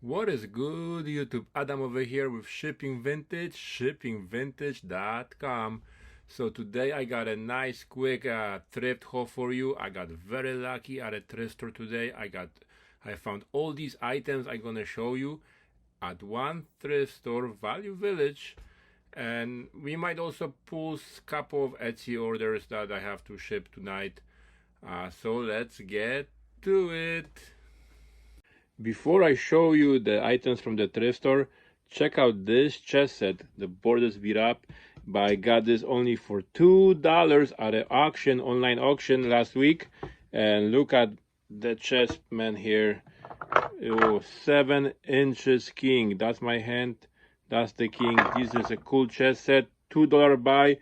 What is good, YouTube? Adam over here with Shipping Vintage, shippingvintage.com. So today I got a nice quick thrift haul for you. I got very lucky at a thrift store today. I found all these items I'm gonna show you at one thrift store, Value Village, and we might also pull a couple of Etsy orders that I have to ship tonight. So let's get to it. Before I show you the items from the thrift store, check out this chest set, the Borders Beat Up. But I got this only for $2 at an auction, online auction last week. And look at the chest, man, here. It was 7 inches king. That's my hand. That's the king. This is a cool chest set. $2 buy.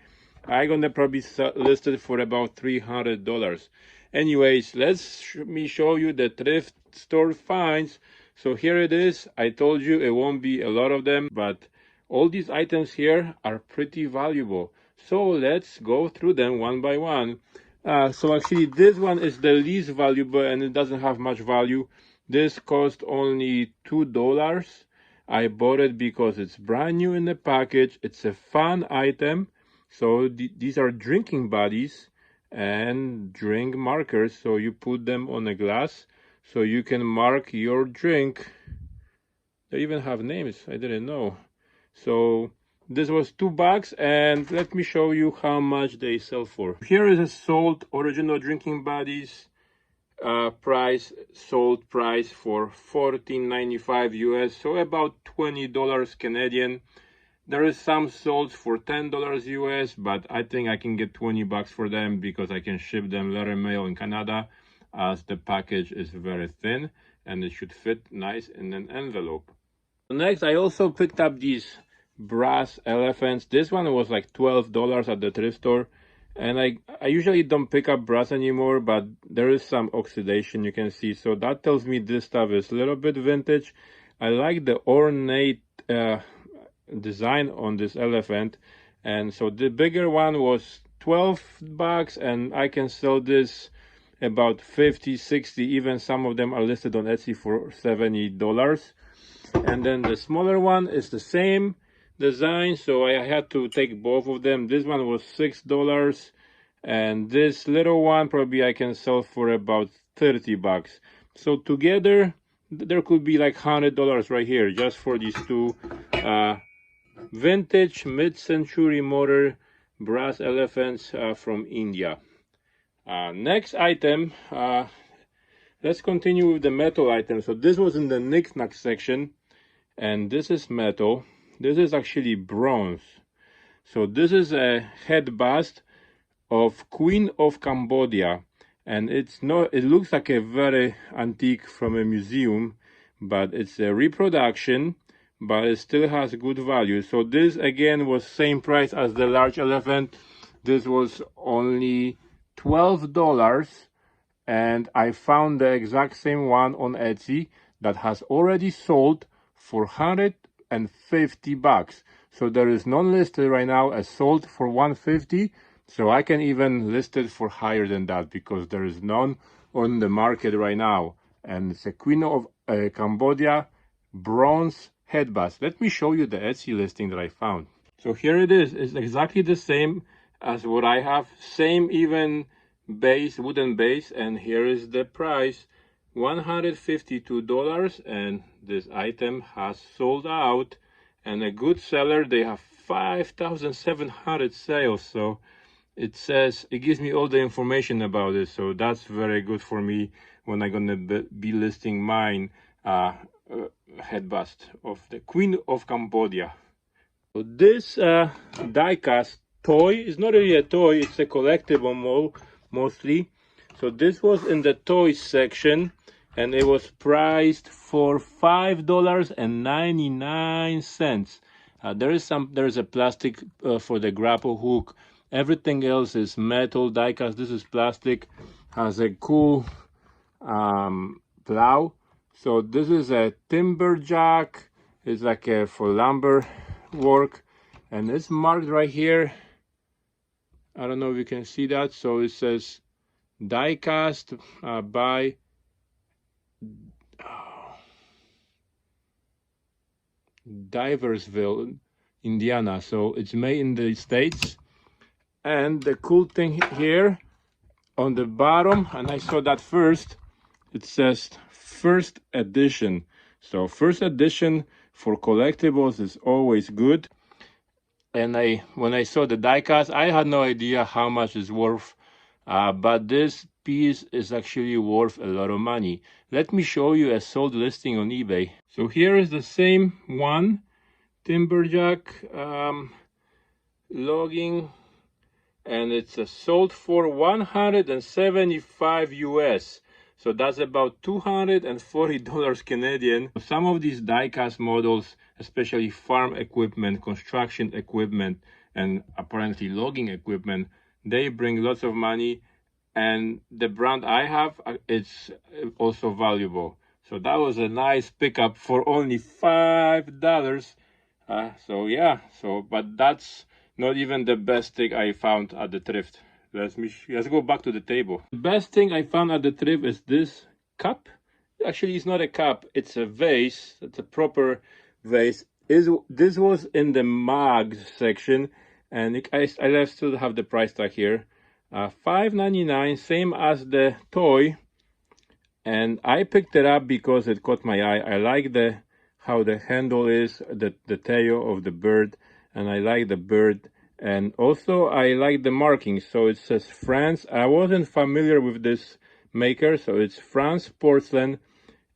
I'm gonna probably list it for about $300. Anyways, me show you the thrift store finds. So here it is. I told you it won't be a lot of them, but all these items here are pretty valuable. So let's go through them one by one. So actually this one is the least valuable and it doesn't have much value. This cost only $2. I bought it because it's brand new in the package. It's a fun item. So these are drinking buddies and drink markers. So you put them on a glass so you can mark your drink. They even have names. I didn't know. So this was $2, and let me show you how much they sell for. Here is a sold original drinking buddies sold price for $14.95 US, so about $20 Canadian. There is some sold for $10 US, but I think I can get $20 for them because I can ship them letter mail in Canada, as the package is very thin and it should fit nice in an envelope. Next, I also picked up these brass elephants. This one was like $12 at the thrift store, and I usually don't pick up brass anymore, but there is some oxidation you can see, so that tells me this stuff is a little bit vintage. I like the ornate design on this elephant, and so the bigger one was $12, and I can sell this about 50, 60, even some of them are listed on Etsy for $70. And then the smaller one is the same design, so I had to take both of them. This one was $6, and this little one probably I can sell for about $30. So together there could be like $100 right here just for these two vintage mid-century modern brass elephants from India. Next item, let's continue with the metal item. So this was in the knick-knack section, and this is metal. This is actually bronze. So this is a head bust of Queen of Cambodia, and it looks like a very antique from a museum, but it's a reproduction, but it still has good value. So this again was same price as the large elephant. This was only $12, and I found the exact same one on Etsy that has already sold for $150. So there is none listed right now as sold for $150. So I can even list it for higher than that because there is none on the market right now. And it's a Queen of Cambodia bronze head bust. Let me show you the Etsy listing that I found. So here it is. It's exactly the same as what I have. Same even base, wooden base. And here is the price. $152, and this item has sold out, and a good seller, they have 5,700 sales. So it gives me all the information about it, so that's very good for me when I'm gonna be listing mine head bust of the Queen of Cambodia. So this die-cast toy is not really a toy, it's a collectible mostly. So this was in the toys section, and it was priced for $5.99. There is a plastic for the grapple hook. Everything else is metal die-cast. This is plastic. Has a cool plow. So this is a timber jack. It's like for lumber work, and it's marked right here. I don't know if you can see that. So it says die-cast by Diversville, Indiana. So it's made in the States. And the cool thing here on the bottom, and I saw that first, it says first edition. So first edition for collectibles is always good. And when I saw the diecast, I had no idea how much it's worth, but this piece is actually worth a lot of money. Let me show you a sold listing on eBay. So here is the same one, Timberjack logging, and it's sold for 175 US. So that's about $240 Canadian. Some of these diecast models, especially farm equipment, construction equipment, and apparently logging equipment, they bring lots of money. And the brand I have, it's also valuable. So that was a nice pickup for only $5. So yeah, but that's not even the best thing I found at the thrift. Let's go back to the table. The best thing I found at the thrift is this cup. Actually, it's not a cup, it's a vase. It's a proper vase. This was in the mugs section, and I still have the price tag here. $5.99, same as the toy. And I picked it up because it caught my eye. I like how the handle is, the tail of the bird, and I like the bird. And also I like the markings. So it says France. I wasn't familiar with this maker, so it's France porcelain.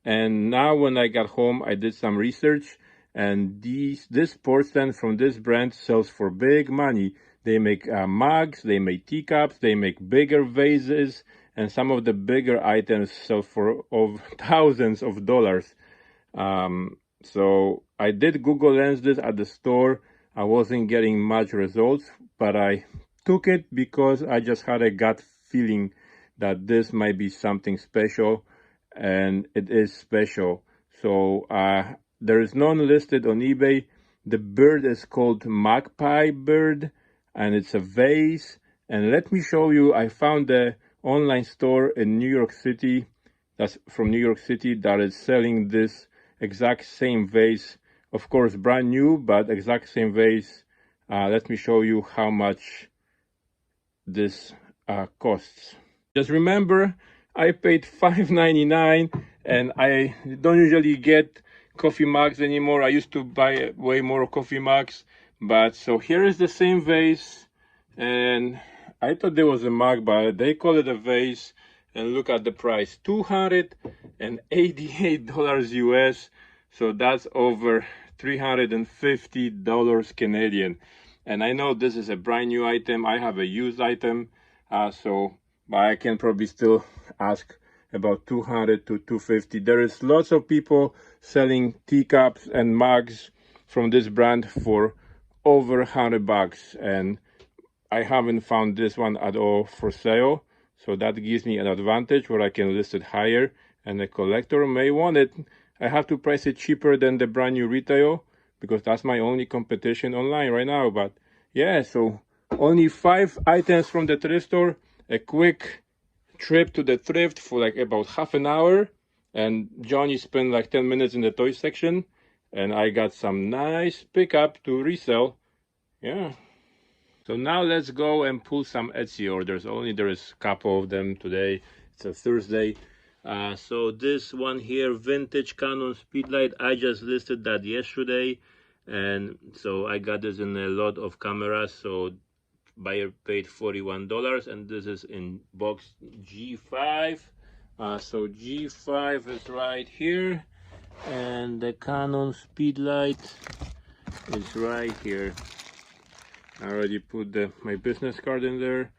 And now when I got home, I did some research, and this porcelain from this brand sells for big money. They make mugs, they make teacups, they make bigger vases, and some of the bigger items sell for over thousands of dollars. So I did Google Lens this at the store. I wasn't getting much results, but I took it because I just had a gut feeling that this might be something special, and it is special. So there is none listed on eBay. The bird is called magpie bird, and it's a vase. And let me show you, I found the online store in New York City, that's from New York City, that is selling this exact same vase. Of course, brand new, but exact same vase. Let me show you how much this costs. Just remember, I paid $5.99, and I don't usually get coffee mugs anymore. I used to buy way more coffee mugs, but so here is the same vase, and I thought there was a mug, but they call it a vase. And look at the price, $288 US. So that's over $350 Canadian. And I know this is a brand new item. I have a used item, but I can probably still ask about $200 to $250. There is lots of people selling teacups and mugs from this brand for over $100, and I haven't found this one at all for sale. So that gives me an advantage where I can list it higher, and the collector may want it. I have to price it cheaper than the brand new retail because that's my only competition online right now. But yeah, so only 5 items from the thrift store, a quick trip to the thrift for like about half an hour, and Johnny spent like 10 minutes in the toy section, and I got some nice pickup to resell. Yeah. So now let's go and pull some Etsy orders. There is a couple of them today. It's a Thursday. So this one here, vintage Canon Speedlight, I just listed that yesterday, and so I got this in a lot of cameras. So buyer paid $41, and this is in box G5. So G5 is right here, and the Canon Speedlight is right here. I already put my business card in there,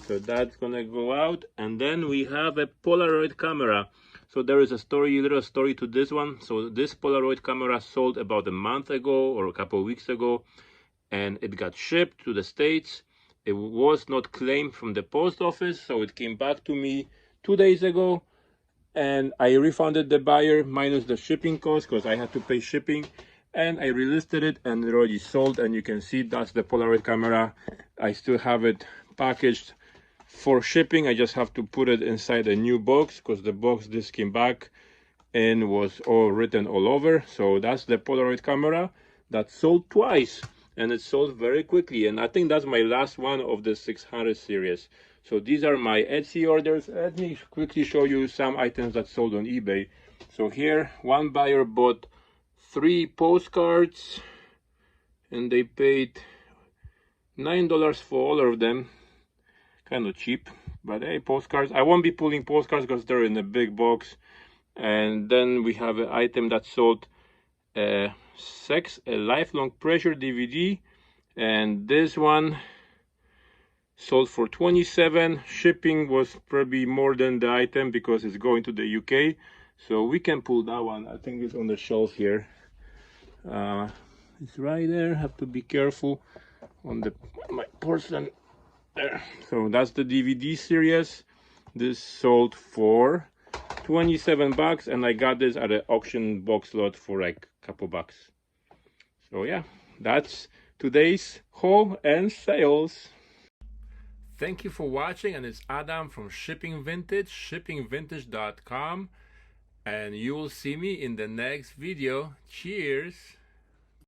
so that's gonna go out. And then we have a Polaroid camera. So there is a little story to this one. So this Polaroid camera sold about a month ago or a couple of weeks ago, and it got shipped to the States. It was not claimed from the post office, so it came back to me 2 days ago, and I refunded the buyer minus the shipping cost because I had to pay shipping. And I relisted it, and it already sold, and you can see that's the Polaroid camera. I still have it packaged for shipping. I just have to put it inside a new box because the box this came back, and was all written all over. So that's the Polaroid camera that sold twice, and it sold very quickly. And I think that's my last one of the 600 series. So these are my Etsy orders. Let me quickly show you some items that sold on eBay. So here, one buyer bought 3 postcards, and they paid $9 for all of them. Kind of cheap, but hey, postcards. I won't be pulling postcards because they're in a big box. And then we have an item that sold a Lifelong Pressure DVD, and this one sold for $27. Shipping was probably more than the item because it's going to the UK, so we can pull that one. I think it's on the shelf here. It's right there. Have to be careful on my porcelain there. So that's the DVD series. This sold for $27, and I got this at an auction box lot for like a couple bucks. So yeah, that's today's haul and sales. Thank you for watching, and it's Adam from Shipping Vintage, shippingvintage.com, and you will see me in the next video. Cheers.